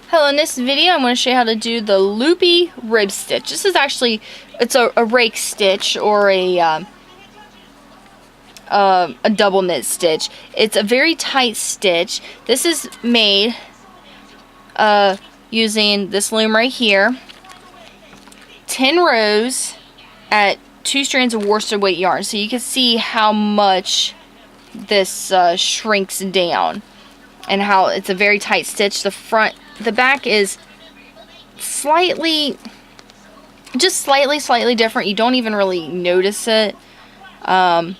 Hello, in this video I'm going to show you how to do the Loopy rib stitch. This is actually, it's a rake stitch or a double knit stitch. It's a very tight stitch. This is made using this loom right here. 10 rows at 2 strands of worsted weight yarn. So you can see how much this shrinks down and how it's a very tight stitch. The back is slightly different. You don't even really notice it. But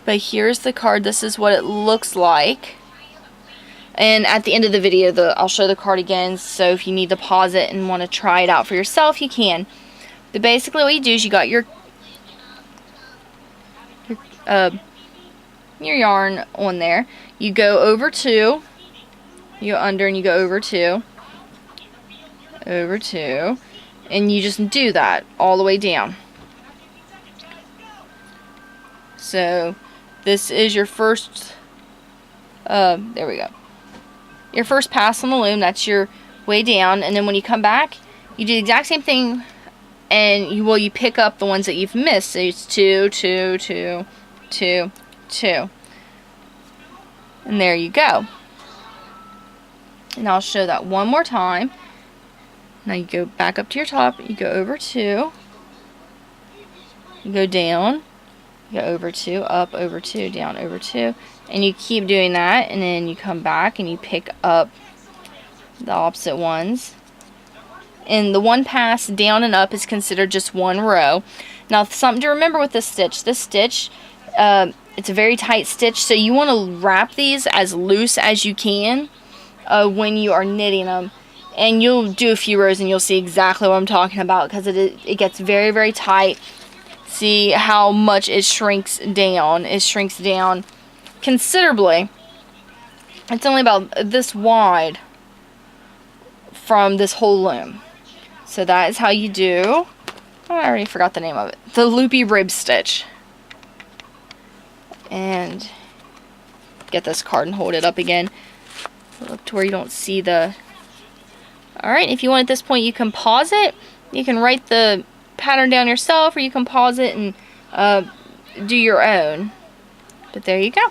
here's the card. This is what it looks like. And at the end of the video, I'll show the card again. So if you need to pause it and want to try it out for yourself, you can. But basically what you do is you got your yarn on there. You go over 2. You go under and you go over 2, and you just do that all the way down. So this is your first, there we go, your first pass on the loom. That's your way down, and then when you come back, you do the exact same thing, and you pick up the ones that you've missed. So it's 2, 2, 2, 2, 2, and there you go. And I'll show that one more time. Now you go back up to your top, you go over 2, you go down, you go over 2, up, over 2, down, over 2, and you keep doing that, and then you come back and you pick up the opposite ones. And the one pass down and up is considered just one row. Now something to remember with this stitch, it's a very tight stitch, so you want to wrap these as loose as you can when you are knitting them, and you'll do a few rows and you'll see exactly what I'm talking about, because it gets very, very tight. See how much it shrinks down. It shrinks down considerably. It's only about this wide from this whole loom. So that is how you do, I already forgot the name of it, the Loopy rib stitch. And get this card and hold it up again. Look to where you don't see the... Alright, if you want at this point, you can pause it. You can write the pattern down yourself, or you can pause it and do your own. But there you go.